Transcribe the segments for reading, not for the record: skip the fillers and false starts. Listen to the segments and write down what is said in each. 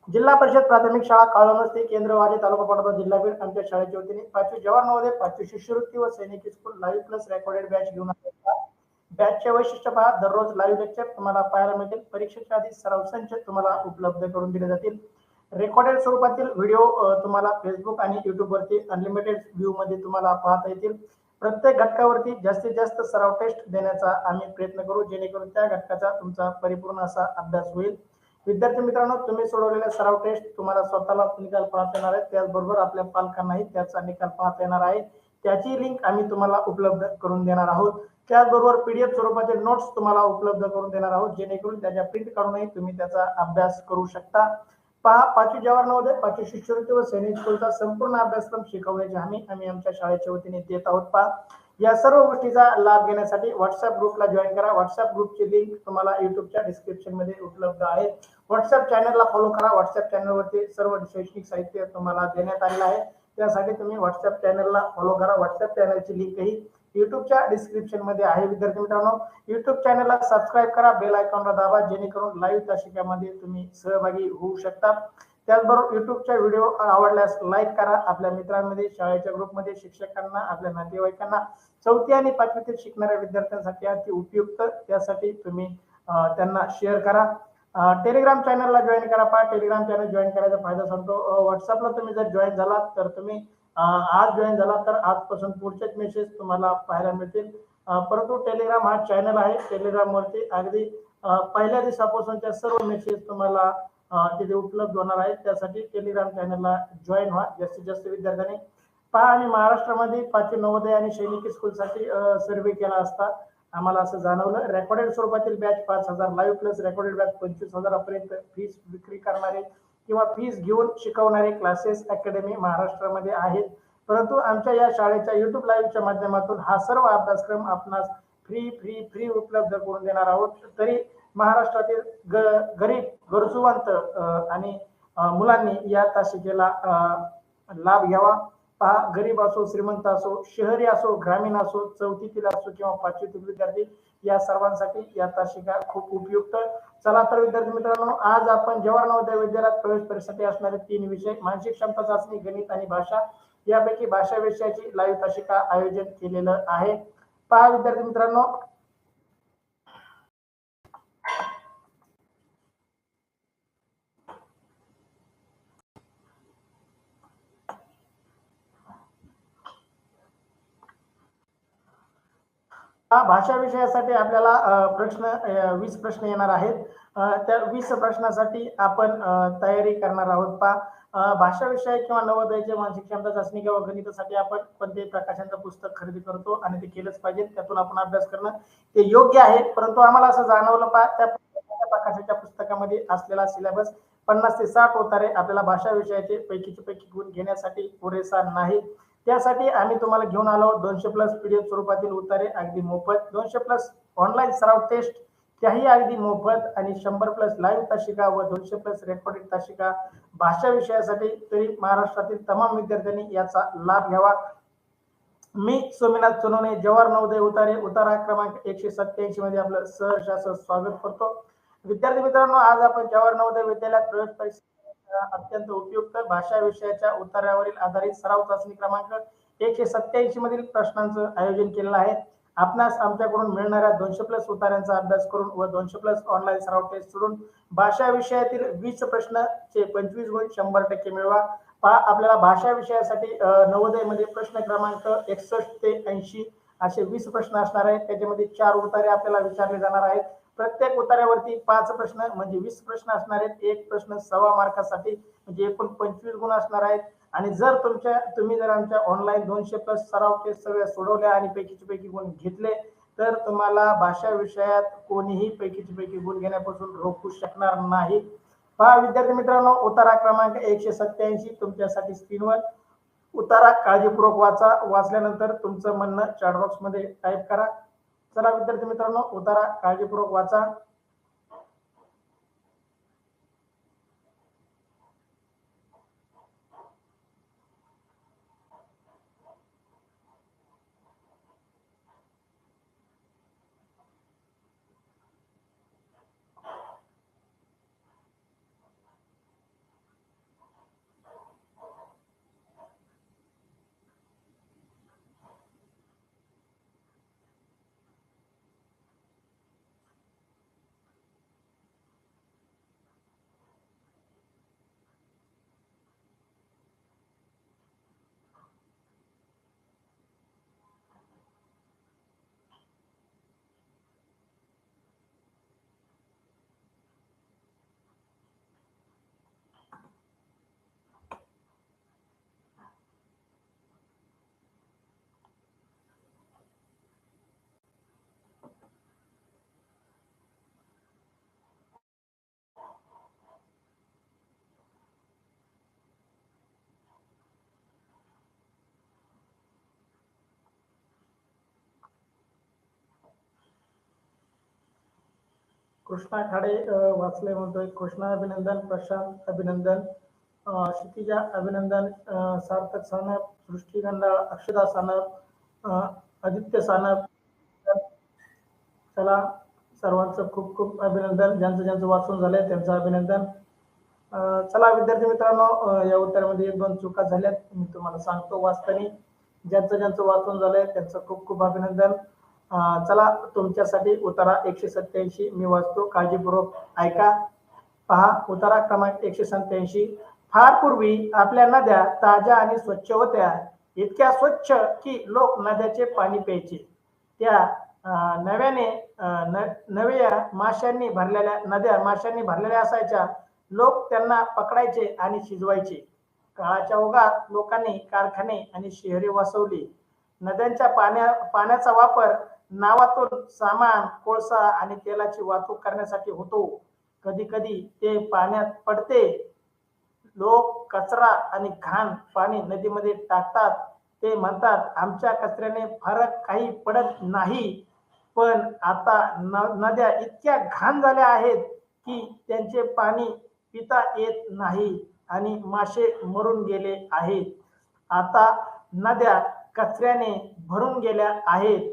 जिल्हा परिषद प्राथमिक शाळा काळवस्ती केंद्रवाडी तालुका पाटोदा जिल्हा बीड आमच्या शाळेच्या वतीने 5वी जवाहर नवोदय 5वी शिष्यवृत्ती व सैनिकी school live plus recorded batch घेऊन आले. बॅचचे वैशिष्ट्य पहा, दररोज लाईव्ह लेक्चर तुम्हाला पाहायला मिळतील. परीक्षेच्या आधी सराव संच तुम्हाला उपलब्ध करून दिले जातील. रेकॉर्डेड स्वरूपातील व्हिडिओ तुम्हाला फेसबुक आणि युट्यूब वरती अनलिमिटेड व्ह्यू मध्ये तुम्हाला पाहता येतील. प्रत्येक घटकावरती जास्तीत जास्त सराव टेस्ट देण्याचा आम्ही प्रयत्न करू, जेणेकरून त्या घटकाचा तुमचा परिपूर्ण असा अभ्यास होईल. विद्यार्थी मित्रांनो, तुम्ही सोडवलेल्या सराव टेस्ट तुम्हाला स्वतःला निकाल पाहता येणार आहे, त्याचबरोबर आपल्या पालकांनाही त्याचा निकाल पाहता येणार आहे. त्याची लिंक आम्ही तुम्हाला उपलब्ध करून देणार आहोत. त्याचबरोबर पीडीएफ स्वरूपाचे नोट्स तुम्हाला उपलब्ध करून देणार आहोत, जेणेकरून त्याच्या प्रिंट काढूनही तुम्ही त्याचा अभ्यास करू शकता. पहा, 5वी जवाहर नवोदय 5वी शिष्यवृत्ती व सैनिक स्कूलचा संपूर्ण अभ्यासक्रम शिकवण्याची हमी आम्ही आमच्या शाळेच्या वतीने देत आहोत. पहा, या सर्व गोष्टीचा लाभ घेण्यासाठी व्हॉट्सअप ग्रुपला जॉईन करा. व्हॉट्सअप ग्रुपची लिंक तुम्हाला युट्यूबच्या डिस्क्रिप्शन मध्ये उपलब्ध आहे. व्हॉट्सअप चॅनलला फॉलो करा. व्हॉट्सअप चॅनलवरती सर्व शैक्षणिक साहित्य तुम्हाला देण्यात आलेलं आहे, त्यासाठी तुम्ही व्हॉट्सअप चॅनलला फॉलो करा. व्हॉट्सअप चॅनलची लिंक ही युट्यूबच्या डिस्क्रिप्शन मध्ये आहे. विद्यार्थी मित्रांनो, युट्यूब चॅनलला सबस्क्राईब करा, बेल आयकॉनला दाबा, जेणेकरून लाईव्ह तासिकामध्ये तुम्ही सहभागी होऊ शकता. त्याचबरोबर युट्यूबच्या व्हिडिओ आवडल्यास लाईक करा. आपल्या मित्रांमध्ये, शाळेच्या ग्रुपमध्ये, शिक्षकांना, आपल्या नातेवाईकांना, 4थी आणि 5वीतील शिकणाऱ्या विद्यार्थ्यांसाठी अति उपयुक्त, त्यासाठी तुम्ही त्यांना शेअर करा. टेलिग्राम चॅनलला जॉईन करा. पहा, टेलिग्राम चॅनल जॉईन करायचा फायदा सांगतो. व्हॉट्सअपला तुम्ही जर जॉईन झालात तर तुम्ही आज जॉईन झाला तर आजपासून पुढचेच मेसेज तुम्हाला पाहायला मिळतील. परंतु टेलिग्राम हा चॅनल आहे. टेलिग्राम वरती अगदी पहिल्या दिवसापासूनच्या सर्व मेसेज तुम्हाला तिथे उपलब्ध होणार आहेत. त्यासाठी टेलिग्राम चॅनलला जॉईन व्हा जास्तीत जास्त विद्यार्थ्यांनी. पहा, आम्ही महाराष्ट्रामध्ये 5वी नवोदय आणि सैनिकी स्कूलसाठी सर्वे केला असता आम्हाला असं जाणवलं. रेकॉर्डेड स्वरूपातील batch 5,000, live plus recorded batch 25,000 पर्यंत फीस विक्री करणारे किंवा फीस घेऊन शिकवणारे क्लासेस अकॅडमी महाराष्ट्रामध्ये आहेत. परंतु आमच्या या शाळेच्या युट्यूब लाईव्हच्या माध्यमातून हा सर्व अभ्यासक्रम आपणास फ्री फ्री फ्री उपलब्ध करून देणार आहोत. तरी महाराष्ट्रातील गरीब गरजूवंत आणि मुलांनी या तासिकेला लाभ घ्यावा. पहा, गरीब असो, श्रीमंत असो, शहरी असो, ग्रामीण असो, 4थीतील असो किंवा 5वीतील विद्यार्थी, या सर्वांसाठी या तासिका खूप उपयुक्त. चला तर विद्यार्थी मित्रांनो, आज आपण जवाहर नवोदय विद्यालयात प्रवेश परीक्षेसाठी असणारे 3 विषय, मानसिक क्षमता चाचणी, गणित आणि भाषा, यापैकी भाषा विषयाची लाईव्ह तासिका आयोजन केलेलं आहे. पहा विद्यार्थी मित्रांनो, भाषा विषयासाठी आपल्याला प्रश्न 20 प्रश्न येणार आहेत. त्या 20 प्रश्नासाठी आपण तयारी करणार आहोत. पहा, भाषा विषय किंवा नवोदयचे मानसिक क्षमता चाचणी किंवा गणितासाठी आपण कोणत्याही प्रकाशनचं पुस्तक खरेदी करतो आणि ते केलंच पाहिजे, त्यातून आपण अभ्यास करणं ते योग्य आहे. परंतु आम्हाला असं जाणवलं, पहा, त्या प्रकाशाच्या पुस्तकामध्ये असलेला सिलेबस 50 ते 60 उतारे आपल्याला भाषा विषयाचे पैकीचे पैकी गुण घेण्यासाठी पुरेसा नाही. त्यासाठी आम्ही तुम्हाला घेऊन आलो 200 प्लस पीडीएफ स्वरूपातील उतारे अगदी मोफत, 200 प्लस ऑनलाईन सराव टेस्ट त्याही अगदी मोफत, आणि 100 प्लस लाईव्ह तासिका व 200 प्लस रेकॉर्डेड तासिका भाषा विषयासाठी. तरी महाराष्ट्रातील तमाम विद्यार्थ्यांनी याचा लाभ घ्यावा. मी सोमनाथ सोनवणे, जवाहर नवोदय उतारे, उतारा क्रमांक 187 मध्ये आपलं सहर्ष स्वागत करतो. विद्यार्थी मित्रांनो, आज आपण जवाहर नवोदय विद्यालयात प्रवेश परीक्षा अत्यंत उपयुक्त भाषा विषयाच्या उतार्यावरील आधारित सराव चाचणी क्रमांक 187 मधील प्रश्नांचं आयोजन केलेलं आहे. आपणास आमच्याकडून मिळणाऱ्या 200 प्लस उतार्यांचा अभ्यास करून व 200 प्लस ऑनलाईन सराव टेस्ट सोडून भाषा विषयातील 20 प्रश्नाचे 25 गुण 100% मिळवा. पहा, आपल्याला भाषा विषयासाठी नवोदयमध्ये प्रश्न क्रमांक 61 ते 80 असे 20 प्रश्न असणार आहेत. त्याच्यामध्ये 4 उतारे आपल्याला विचारले जाणार आहेत. प्रत्येक उतार्यावरती 5 प्रश्न म्हणजे 20 प्रश्न असणार आहेत. एक प्रश्न 1.25 मार्कासाठी, म्हणजे एकूण 25 गुण असणार आहेत. आणि जर तुम्ही जर आमच्या ऑनलाईन 200 प्लस सराव टेस्ट सगळ्या सोडवल्या आणि पैकीचे पैकी गुण घेतले तर तुम्हाला भाषा विषयात कोणीही पैकीचे पैकी गुण घेण्यापासून रोखू शकणार नाही. पहा विद्यार्थी मित्रांनो, उतारा क्रमांक 187 तुमच्यासाठी स्क्रीनवर. उतारा काळजीपूर्वक वाचा. वाचल्यानंतर तुमचं म्हणणं चॅट बॉक्स मध्ये टाईप करा. चला विद्यार्थी मित्रांनो, उतारा काळजीपूर्वक वाचा. कृष्णा खाडे वाचले म्हणतोय. कृष्णा अभिनंदन, प्रशांत अभिनंदन, क्षितिजा अभिनंदन, सार्थक सानप, सृष्टी गंडाळ, अक्षदा सानप, आदित्य सानप. चला, सर्वांचं खूप खूप अभिनंदन. ज्यांचं ज्यांचं वाचून झालंय त्यांचं अभिनंदन. चला विद्यार्थी मित्रांनो, या उत्तरामध्ये 1-2 चुका झाल्यात, मी तुम्हाला सांगतो वाचताना. ज्यांचं ज्यांचं वाचून झालंय त्यांचं खूप खूप अभिनंदन. चला, तुमच्यासाठी उतारा 187 मी वाचतो, काळजीपूर्वक ऐका. पहा, उतारा क्रमांक 187. फार पूर्वी आपल्या नद्या ताज्या आणि स्वच्छ होत्या, इतक्या स्वच्छ की लोक नद्याचे पाणी प्यायचे. त्या नव्या माशांनी भरलेल्या नद्या माशांनी भरलेल्या असायच्या. लोक त्यांना पकडायचे आणि शिजवायचे. काळाच्या ओघात लोकांनी कारखाने आणि शहरे वसवली. नद्यांच्या पाण्याचा वापर नावातून सामान, कोळसा आणि तेलाची वाहतूक करण्यासाठी होतो. कधी कधी ते पाण्यात पडते. लोक कचरा आणि घाण पाणी नदीमध्ये टाकतात. ते म्हणतात, आमच्या कचऱ्याने फरक काही पडत नाही. पण आता नद्या इतक्या घाण झाल्या आहेत की त्यांचे पाणी पिता येत नाही आणि मासे मरून गेले आहेत. आता नद्या कचऱ्याने भरून गेल्या आहेत.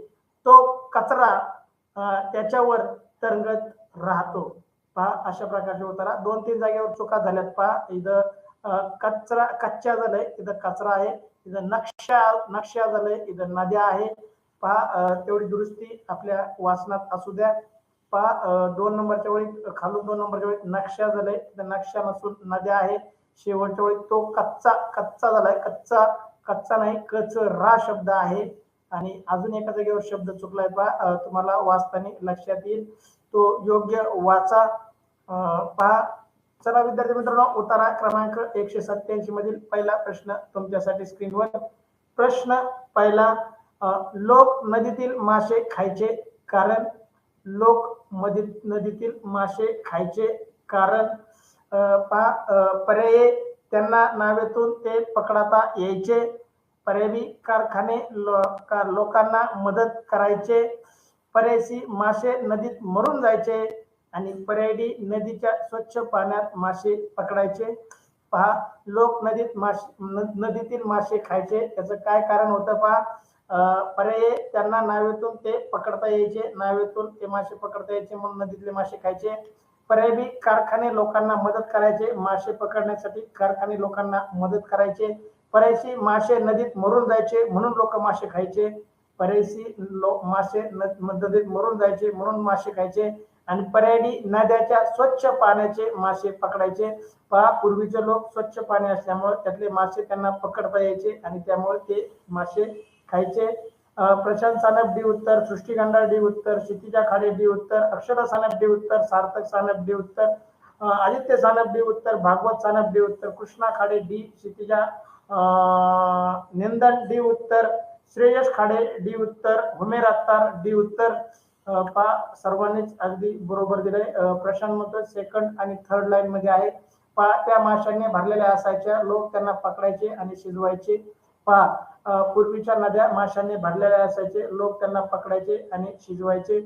तो कचरा त्याच्यावर तरंगत राहतो. पहा, अशा प्रकारचे उतारा 2-3 जागेवर चुका झाल्यात. पहा, इथं कच्च्या झालंय, इथं कचरा आहे. इथं नक्षा झालंय, इथं नद्या आहे. पहा, तेवढी दुरुस्ती आपल्या वाचनात असू द्या. पहा, 2 नंबरच्या वेळी खालून 2 नंबरच्या वेळी नक्षा झालंय, इथं नक्षा नसून नद्या आहे. शेवटच्या वेळी तो कच्चा झालाय, कच्चा नाही, कचरा शब्द आहे. आणि अजून एका जागेवर शब्द चुकलाय. पहा, तुम्हाला वाचताना लक्षात येईल, तो योग्य वाचा. पहा, चला विद्यार्थी मित्रांनो, उतारा क्रमांक 187 मधील पहिला प्रश्न तुमच्यासाठी स्क्रीनवर. प्रश्न पहिला, लोक नदीतील मासे खायचे कारण. लोक नदीतील मासे खायचे कारण. पहा, पर्याय, त्यांना नावेतून ते पकडता यायचे. पर्यायी, कारखाने लोकांना मदत करायचे. पर्यायी, मासे नदीत मरून जायचे. आणि पर्यायी, नदीच्या स्वच्छ पाण्यात मासे पकडायचे. पहा, लोक नदीतील मासे खायचे, त्याचं काय कारण होतं? पहा, पर्याय, त्यांना नावेतून ते पकडता यायचे. नावेतून ते मासे पकडता यायचे म्हणून नदीतले मासे खायचे. पर्याय बी, कारखाने लोकांना मदत करायचे. मासे पकडण्यासाठी कारखाने लोकांना मदत करायचे. पर्याय सी, मासे नदीत मरून जायचे म्हणून लोक मासे खायचे. पर्याय सी, मासे नदीत मरून जायचे म्हणून मासे खायचे. आणि पर्याय डी, नद्याच्या स्वच्छ पाण्याचे मासे पकडायचे. पहा, पूर्वीचे लोक स्वच्छ पाणी असल्यामुळे त्यातले मासे त्यांना पकडता यायचे आणि त्यामुळे ते मासे खायचे. प्रशांत सानप डी उत्तर, सृष्टी गंडाळ डी उत्तर, क्षितिजा खाडे डी उत्तर, अक्षरा सानप डी उत्तर, सार्थक सानप डी उत्तर, आदित्य सानप डी उत्तर, भागवत सानप डी उत्तर, कृष्णा खाडे डी, क्षितिजा निंदन डी उत्तर, श्रेयस खाडे डी उत्तर, हुमेर अत्तार डी उत्तर. पहा, सर्वांनीच अगदी बरोबर दिलंय. प्रशांत म्हणतो सेकंड आणि थर्ड लाईन मध्ये आहे. पहा, त्या माशांनी भरलेल्या असायच्या. लोक त्यांना पकडायचे आणि शिजवायचे. पहा, पूर्वीच्या नद्या माशांनी भरलेल्या असायचे. लोक त्यांना पकडायचे आणि शिजवायचे.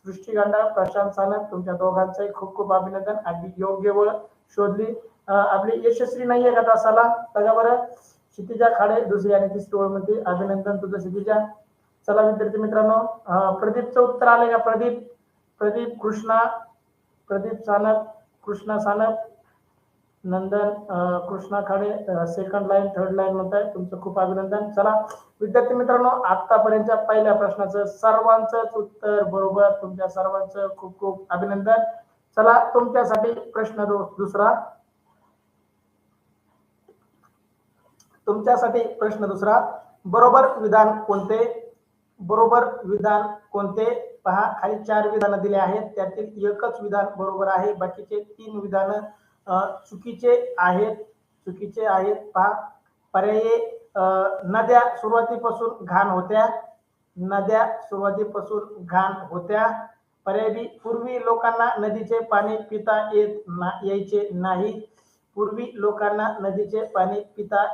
सृष्टी गंडाळ, प्रशांत सानप, तुमच्या दोघांचंही खूप खूप अभिनंदन. अगदी योग्य वेळ शोधली. आपली यशस्वी नाहीये का तासाला? बघा बरं, क्षितिजा खाडे दुसरी आणि तिसरी ओळ मध्ये. अभिनंदन तुझं क्षितिजा. चला विद्यार्थी मित्रांनो, प्रदीपचं उत्तर आलंय का? Pradeep Sanap, Krishna Sanap, Nandan, Krishna Khade, second line, third line म्हणताय. तुमचं खूप अभिनंदन. चला विद्यार्थी मित्रांनो, आतापर्यंतच्या पहिल्या प्रश्नाचं सर्वांचंच उत्तर बरोबर. तुमच्या सर्वांचं खूप खूप अभिनंदन. चला, तुमच्यासाठी प्रश्न दुसरा. बरोबर विधान कोणते? पहा, खाली 4 विधान दिले आहेत. त्यातील एकच विधान बरोबर आहे. बाकीचे 3 विधान चुकीचे आहेत. पहा, पर्याय, नद्या सुरुवातीपासून घाण होत्या. पर्याय बी, पूर्वी लोकांना नदीचे पाणी पिता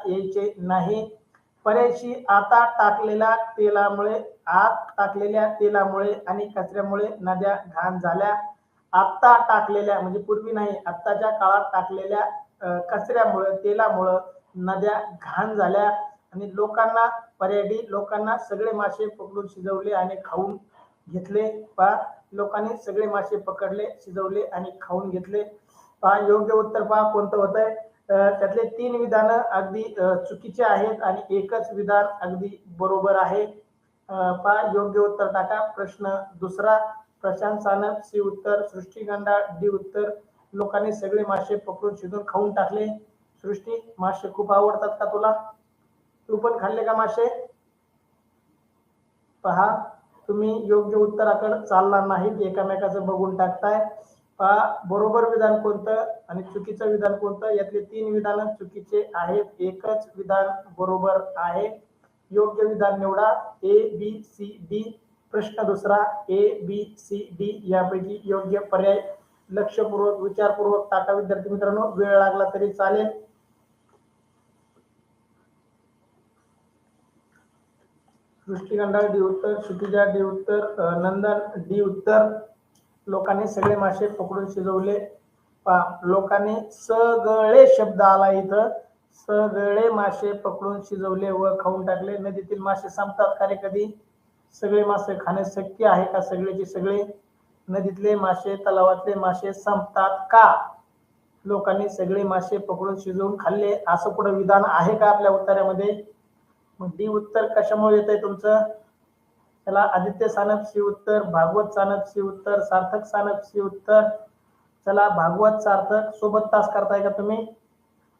यायचे नाही. पर्याय सी, आत टाकलेल्या तेलामुळे आणि कचऱ्यामुळे नद्या घाण झाल्या. आता टाकलेल्या म्हणजे पूर्वी नाही आत्ताच्या काळात टाकलेल्या कचऱ्यामुळे तेलामुळे नद्या घाण झाल्या आणि लोकांना सगळे मासे पकडून शिजवले आणि खाऊन घेतले. पहा लोकांनी सगळे मासे पकडले, शिजवले आणि खाऊन घेतले. पहा योग्य उत्तर पहा कोणतं होतंय. त्यातले 3 विधानं अगदी चुकीचे आहेत आणि एकच विधान अगदी बरोबर आहे. पहा योग्य उत्तर टाका. प्रश्न दुसरा प्रशांत सानप सी उत्तर, सृष्टी गंडाळ डी उत्तर. लोकांनी सगळे मासे पकडून शिजून खाऊन टाकले. सृष्टी मासे खूप आवडतात का तुला? तू पण खाल्ले का मासे? पहा तुम्ही योग्य उत्तराकडे चालला नाहीत, एकामेकाचं बघून टाकताय. पहा बरोबर विधान कोणतं आणि चुकीचं विधान कोणतं. यातले 3 विधान चुकीचे आहेत, एकच विधान बरोबर आहे. योग्य विधान निवडा ए बी सी डी. प्रश्न दुसरा ए बी सी डी यापैकी योग्य पर्याय लक्षपूर्वक विचारपूर्वक टाका विद्यार्थी मित्रांनो, वेळ लागला तरी चालेल. सृष्टिगंधा डी उत्तर, क्षितिजा डी उत्तर, नंदन डी उत्तर. लोकांनी सगळे मासे पकडून शिजवले. लोकांनी सगळे शब्द आला इथं, सगळे मासे पकडून शिजवले व खाऊन टाकले. नदीतील मासे संपतात का रे कधी? सगळे मासे खाणे शक्य आहे का? सगळेचे सगळे नदीतले मासे, तलावातले मासे संपतात का? लोकांनी सगळे मासे पकडून शिजवून खाल्ले असं कुठं विधान आहे का आपल्या उत्तरामध्ये? मग डी उत्तर कशामुळे येत आहे तुमचं? चला आदित्य सानप सी उत्तर, भागवत सानप सी उत्तर, सार्थक सानप सी उत्तर. चला भागवत सार्थक सोबत तास करताय का तुम्ही?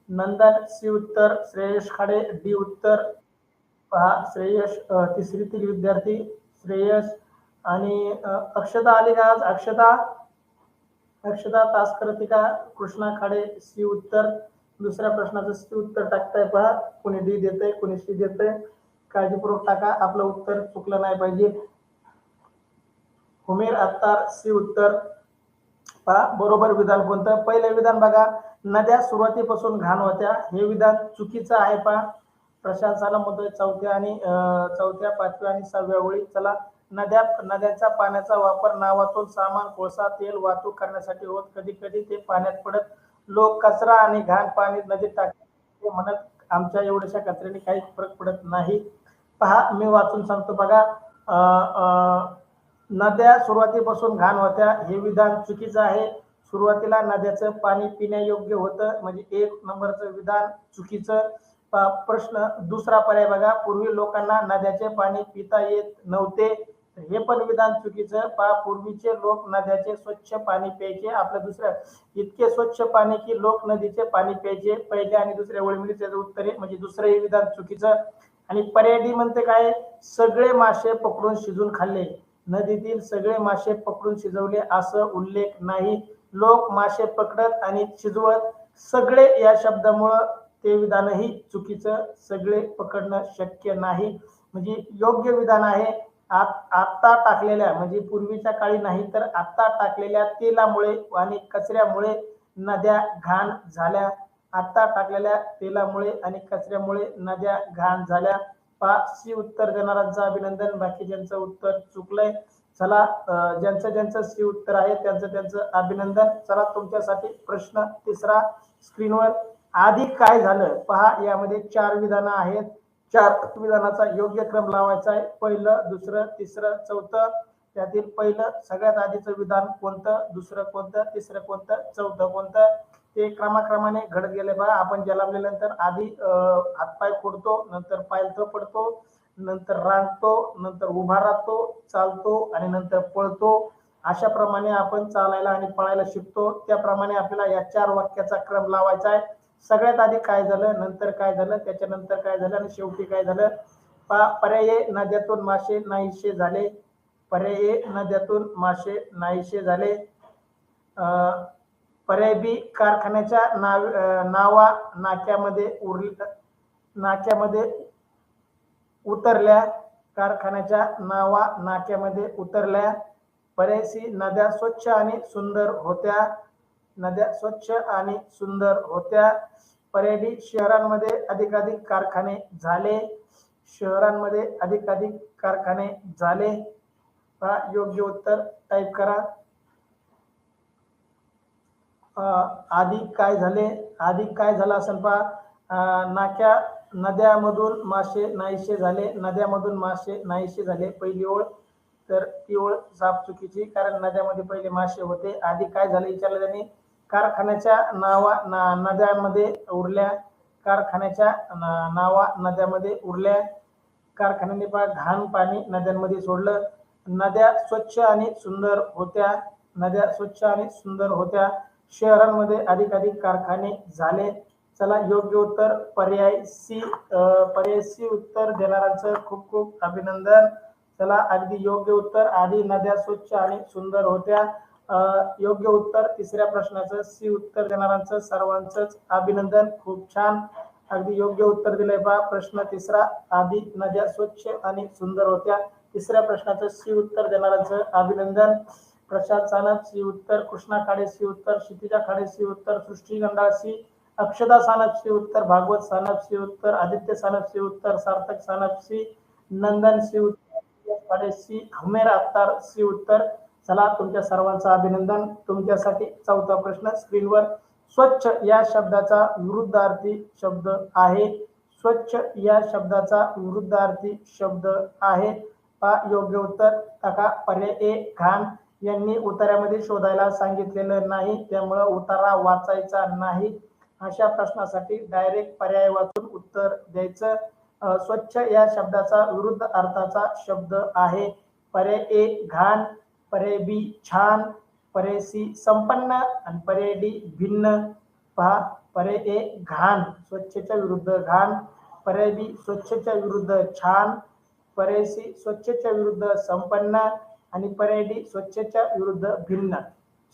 नंदन सी उत्तर, श्रेयश खाडे डी उत्तर. पहा श्रेयश तिसरीतील विद्यार्थी श्रेयश आणि अक्षता आली का आज? अक्षता तास करते का? कृष्णा खाडे सी उत्तर. दुसऱ्या प्रश्नाचं सी उत्तर टाकताय पहा, कोणी डी देतंय कोणी सी देतंय. काळजीपूर्वक टाका, आपलं उत्तर चुकलं नाही पाहिजे. उमेर अत्तार सी उत्तर. पहा बरोबर विधान कोणतं? पहिलं विधान बघा, नद्या सुरुवातीपासून घाण होत्या, हे विधान चुकीचं आहे. पहा प्रशांत सानप म्हणतोय चौथ्या 5व्या आणि 6व्या ओळी. चला नद्यांचा पाण्याचा वापर नावातून सामान, कोळसा, तेल वाहतूक करण्यासाठी होत. कधी कधी ते पाण्यात पडत. लोक कचरा आणि घाण पाणी नदीत टाकते म्हणत आमच्या एवढ्याशा कचऱ्याने काही फरक पडत नाही. पहा मी वाचून सांगतो बघा. नद्या सुरुवातीपासून घाण होत्या हे विधान चुकीचं आहे. सुरुवातीला नद्याचं पाणी पिण्यायोग्य होतं, म्हणजे 1 नंबरचं विधान चुकीचं. प्रश्न दुसरा पर्याय बघा, पूर्वी लोकांना नद्याचे पाणी पिता येत नव्हते, हे पण विधान चुकीचं. पूर्वीचे लोक नद्याचे स्वच्छ पाणी प्यायचे. आपलं दुसरं इतके स्वच्छ पाणी की लोक नदीचे पाणी प्यायचे. पहिल्या आणि दुसऱ्या ओळीमध्ये त्याचं उत्तर आहे, म्हणजे दुसरं हे विधान चुकीचं. आणि पर्याय डी म्हणते काय, सगळे मासे पकडून शिजून खाल्ले. नदीतील सगळे मासे पकडून शिजवले असं उल्लेख नाही. लोक मासे पकडत आणि शिजवत. सगळे या शब्दामुळं ते विधानही चुकीचं. सगळे पकडणं शक्य नाही, म्हणजे योग्य विधान आहे आता टाकलेल्या, म्हणजे पूर्वीच्या काळी नाही तर आता टाकलेल्या तेलामुळे आणि कचऱ्यामुळे नद्या घाण झाल्या. आता टाकलेल्या तेलामुळे आणि कचऱ्यामुळे नद्या घाण झाल्या. सी उत्तर देणाऱ्यांचं अभिनंदन, बाकीच्यांचं उत्तर चुकलंय. चला ज्यांचं सी उत्तर आहे त्यांचं अभिनंदन. चला तुमच्यासाठी प्रश्न तिसरा स्क्रीनवर. आधी काय झालं पहा, यामध्ये 4 विधानं आहेत. 4 विधानाचा योग्य क्रम लावायचा आहे. पहिलं, दुसरं, तिसरं, चौथं. त्यातील पहिलं सगळ्यात आधीचं विधान कोणतं, दुसरं कोणतं, तिसरं कोणतं, चौथं कोणतं, ते क्रमाक्रमाने घडत गेले. पहा आपण जन्मल्यानंतर आधी हातपाय फोडतो, नंतर पायलथं पडतो, नंतर रांगतो, नंतर उभा राहतो, चालतो आणि नंतर पळतो. अशा प्रमाणे आपण चालायला आणि पळायला शिकतो. त्याप्रमाणे आपल्याला या 4 वाक्याचा क्रम लावायचा आहे. सगळ्यात आधी काय झालं, नंतर काय झालं, त्याच्यानंतर काय झालं आणि शेवटी काय झालं. पर्याय नद्यातून मासे नाहीसे झाले. पर्याय नद्यातून मासे नाहीसे झाले. पर्याय बी कारखान्याच्या नावा नाक्यामध्ये उतरल्या. कारखान्याच्या नावा नाक्यामध्ये उतरल्या. पर्याय सी नद्या स्वच्छ आणि सुंदर होत्या. नद्या स्वच्छ आणि सुंदर होत्या. पर्याय डी शहरांमध्ये अधिकाधिक कारखाने झाले. शहरांमध्ये अधिकाधिक कारखाने झाले. योग्य उत्तर टाईप करा. आधी काय झाले, आधी काय झालं असेल पहा. नाक्या नद्यामधून मासे नाहीसे झाले, नद्यामधून मासे नाहीसे झाले, पहिली ओळ. तर ती ओळ साप चुकीची, कारण नद्यामध्ये पहिले मासे होते. आधी काय झालं विचारलं त्यांनी. कारखान्याच्या नद्यामध्ये उरल्या, कारखान्याच्या नावा नद्यामध्ये उरल्या. कारखान्याने पहा घाण पाणी नद्यांमध्ये सोडलं. नद्या स्वच्छ आणि सुंदर होत्या, नद्या स्वच्छ आणि सुंदर होत्या. शहरांमध्ये अधिकाधिक कारखाने झाले. चला योग्य उत्तर पर्याय सी. पर्याय सी उत्तर देणाऱ्यांचं खूप खूप अभिनंदन. चला अगदी योग्य उत्तर. आधी नद्या स्वच्छ आणि सुंदर होत्या. योग्य उत्तर तिसऱ्या प्रश्नाचं सी उत्तर देणाऱ्यांचं सर्वांचंच अभिनंदन. खूप छान, अगदी योग्य उत्तर दिलंय पहा. प्रश्न तिसरा, आधी नद्या स्वच्छ आणि सुंदर होत्या. तिसऱ्या प्रश्नाचं सी उत्तर देणाऱ्यांचं अभिनंदन. प्रशांत सानप सी उत्तर, कृष्णा खाडे सी उत्तर, क्षितिजा खाडे सी उत्तर, सृष्टी गंडाळ सी, अक्षदा सानप सी उत्तर, भागवत सानप सी उत्तर, आदित्य सानप सी उत्तर, सार्थक सानप सी, नंदन सी उत्तर, खाडे सी, हुमेर अत्तार सी उत्तर. चला तुमच्या सर्वांचं अभिनंदन. तुमच्यासाठी चौथा प्रश्न स्क्रीनवर. स्वच्छ या शब्दाचा विरुद्धार्थी शब्द आहे. स्वच्छ या शब्दाचा विरुद्धार्थी शब्द आहे. योग्य उत्तर टाका. पर्याय ए घाण. यांनी उतार्यामध्ये शोधायला सांगितलेलं नाही, त्यामुळं उतारा वाचायचा नाही. अशा प्रश्नासाठी डायरेक्ट पर्याय वाचून उत्तर द्यायचं. स्वच्छ या शब्दाचा विरुद्ध अर्थाचा शब्द आहे. पर्याय ए घाण, पर्याय बी छान, पर्याय सी संपन्न आणि पर्याय डी भिन्न. पहा, पर्याय ए घाण, स्वच्छच्या विरुद्ध घाण. पर्याय बी स्वच्छच्या विरुद्ध छान. पर्याय सी स्वच्छच्या विरुद्ध संपन्न आणि पर्याय डी स्वच्छच्या विरुद्ध भिन्न.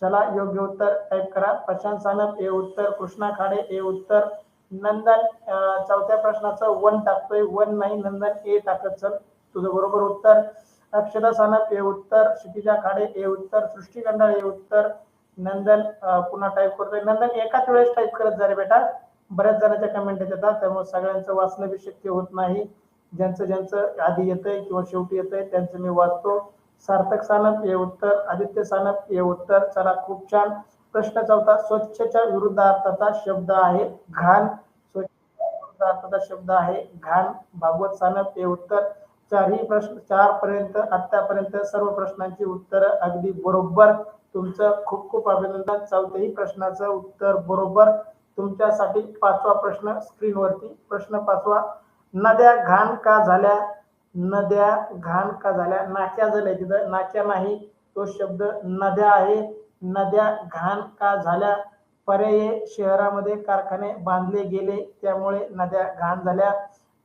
चला योग्य उत्तर टाईप करा. प्रशांत सानप ए उत्तर, कृष्णा खाडे ए उत्तर, नंदन चौथ्या प्रश्नाचं 1 टाकतोय, 1 नाही नंदन ए टाकत चल, तुझं बरोबर उत्तर. अक्षदा सानप ए उत्तर, क्षितिजा खाडे ए उत्तर, सृष्टी गंडाळ ए उत्तर, नंदन पुन्हा टाईप करतोय. नंदन एकाच वेळेस टाईप करत जा रे बेटा, बऱ्याच जणांच्या कमेंट येतात, त्यामुळे सगळ्यांचं वाचणं बी शक्य होत नाही. ज्यांचं ज्यांचं आधी येतंय किंवा शेवटी येतंय त्यांचं मी वाचतो. सार्थक सानप हे उत्तर, आदित्य सानप हे उत्तर. चला खूप छान. प्रश्न चौथा, स्वच्छच्या विरुद्धार्थाचा शब्द आहे घाण. स्वच्छच्या विरुद्धार्थाचा शब्द आहे घाण. भागवत सानप हे उत्तर. चारही प्रश्न 4 पर्यंत आतापर्यंत सर्व प्रश्नांची उत्तर अगदी बरोबर. तुमचं खूप खूप अभिनंदन. चौथ्याही प्रश्नाचं उत्तर बरोबर. तुमच्यासाठी 5वा प्रश्न स्क्रीनवरती. प्रश्न 5वा, नद्या घाण का झाल्या? नद्या घाण का झाल्या? नाक्या झाल्या, तिथं नाक्या नाही, तो शब्द नद्या आहे. नद्या घाण का झाल्या? पर्याय शहरामध्ये कारखाने बांधले गेले त्यामुळे नद्या घाण झाल्या.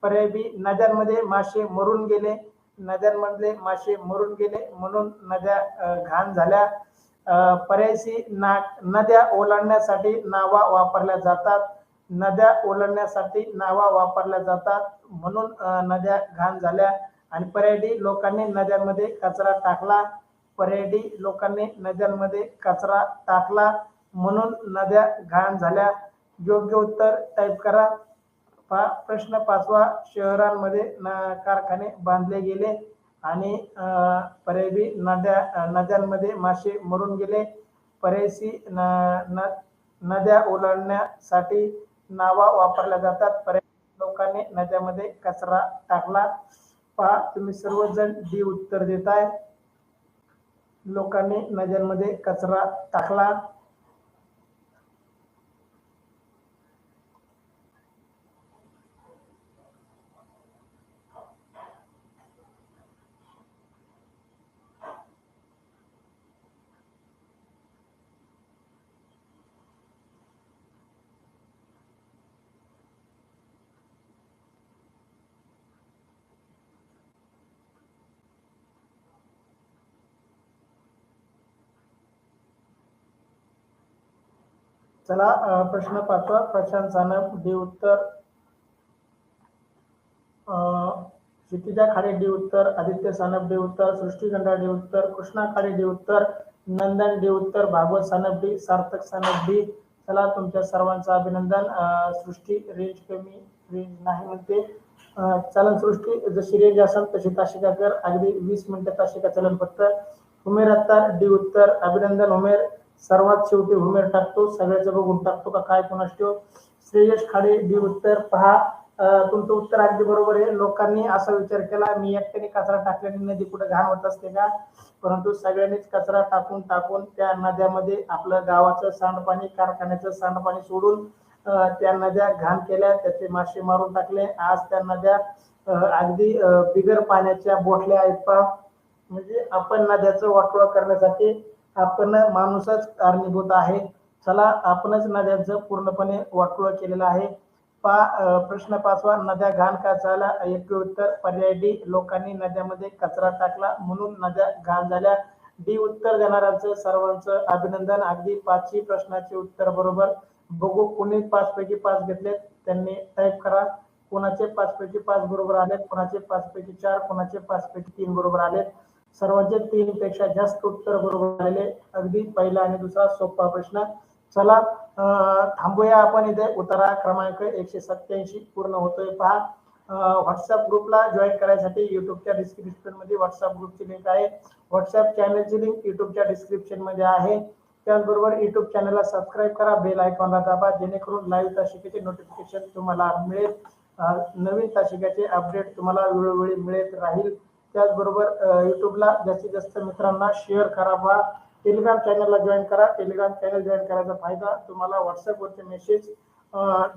पर्याय बी नद्यांमध्ये मासे मरून गेले, नद्यांमधले मासे मरून गेले म्हणून नद्या घाण झाल्या. पर्याय सी नद्या ओलांडण्यासाठी नावा वापरल्या जातात, नद्या ओलांडण्यासाठी नावा वापरल्या जातात म्हणून नद्या घाण झाल्या. आणि पर्याय डी लोकांनी नद्यांमध्ये कचरा टाकला, पर्याय डी लोकांनी नद्यांमध्ये कचरा टाकला म्हणून नद्या घाण झाल्या. योग्य उत्तर टाईप करा. प्रश्न 5वा, शहरांमध्ये कारखाने बांधले गेले आणि पर्याय बी नद्यांमध्ये मासे मरून गेले. पर्याय सी नद्या ओलांडण्यासाठी नावा वापरल्या जातात, पर्याय लोकांनी नद्यामध्ये कचरा टाकला. पहा तुम्ही सर्वजण डी उत्तर देताय, लोकांनी नद्यांमध्ये कचरा टाकला. चला प्रश्न 5वा, प्रशांत सानप डी उत्तर, क्षितिजा खाडे डी उत्तर, आदित्य सानप डी उत्तर, सृष्टी गंडाळ डी उत्तर, कृष्णा खाडे डी उत्तर, नंदन डी उत्तर, भागवत सानप डी, सार्थक सानप डी. चला तुमच्या सर्वांचं अभिनंदन. सृष्टी रेंज कमी, रेंज नाही म्हणते. चलन सृष्टी, जशी रेंज असेल तशी ताशिका कर, अगदी 20 मिनिटं ताशिका चलन फक्त. उमेर अत्तार डी उत्तर, अभिनंदन उमेर. सर्वात शेवटी हुमेर टाकतो, सगळ्याचं बघून टाकतो का काय कोणास ठेव. श्रेयश खाडे बी उत्तर पहा. तुमचं उत्तर अगदी बरोबर आहे. लोकांनी असा विचार केला मी एकट्याने कचरा टाकल्याने नदी कुठे घाण होत असते का, परंतु सगळ्यांनीच कचरा टाकून टाकून त्या नद्यामध्ये आपलं गावाचं सांडपाणी, कारखान्याचं सांडपाणी सोडून त्या नद्या घाण केल्या, त्याचे मासे मारून टाकले. आज त्या नद्या अगदी बिगर पाण्याच्या बोटल्या आहेत पहा. म्हणजे आपण नद्याचं वाटोळं करण्यासाठी आपण माणूसच कारणीभूत आहे. चला आपणच नद्यांचं पूर्णपणे वाटोळं केलेलं आहे. प्रश्न 5वा, नद्या घाण का झाल्या? योग्य उत्तर पर्याय डी, लोकांनी नद्यामध्ये कचरा टाकला म्हणून नद्या घाण झाल्या. डी उत्तर देणाऱ्यांचं सर्वांचं अभिनंदन. अगदी 5ही प्रश्नाचे उत्तर बरोबर. बघू कोणी 5 पैकी 5 घेतलेत त्यांनी टाईप करा. कोणाचे 5 पैकी 5 बरोबर आलेत, कोणाचे 5 पैकी 4, कोणाचे 5 पैकी 3 बरोबर आलेत. सर्वांचे 3 पेक्षा जास्त उत्तर बरोबर आलेले. अगदी पहिला आणि दुसरा सोपा प्रश्न. चला थांबूया आपण इथे. उतारा क्रमांक 187 पूर्ण होतोय पहा. व्हॉट्सअप ग्रुपला जॉईन करायसाठी युट्यूबच्या डिस्क्रिप्शन मध्ये व्हॉट्सअप ग्रुपची लिंक आहे. व्हॉट्सअप चॅनलची लिंक युट्यूबच्या डिस्क्रिप्शन मध्ये आहे. त्याचबरोबर युट्यूब चॅनलला सबस्क्राईब करा, बेल आयकॉनला दाबा, जेणेकरून लाईव्ह तासिकेचे नोटिफिकेशन तुम्हाला मिळेल. नवीन तासिकेचे अपडेट तुम्हाला वेळोवेळी मिळत राहील. त्याचबरोबर युट्यूबला जास्तीत जास्त मित्रांना शेअर करा पहा. टेलिग्राम चॅनलला जॉईन करा. टेलिग्राम चॅनल जॉईन करायचा फायदा तुम्हाला व्हॉट्सअपवरचे मेसेज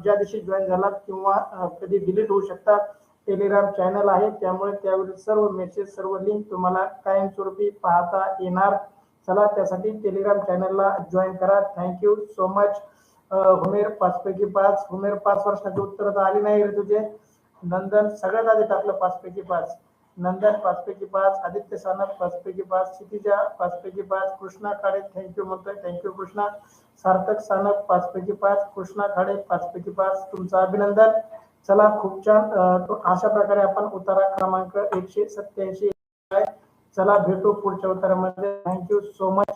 ज्या दिवशी जॉईन झालात किंवा कधी डिलीट होऊ शकतात. टेलिग्राम चॅनल आहे त्यामुळे त्यावरील सर्व मेसेज, सर्व लिंक तुम्हाला कायमस्वरूपी पाहता येणार. चला त्यासाठी टेलिग्राम चॅनलला जॉईन करा. Thank you so much. हुमेर 5 पैकी 5. हुमेर 5 वर्षाची उत्तर तर आली नाही रे तुझे. नंदन सगळ्यात आधी टाकलं 5 पैकी 5. नंदन 5 पैकी 5. आदित्य सानप 5 पैकी 5. क्षितिजा 5 पैकी 5. कृष्णा खाडे थँक्यू म्हणतोय. थँक्यू कृष्णा. सार्थक सानप 5 पैकी 5. कृष्णा खाडे 5 पैकी 5. तुमचं अभिनंदन. चला खूप छान. अशा प्रकारे आपण उतारा क्रमांक 187 चला भेटू पुढच्या उत्तरामध्ये. Thank you so much.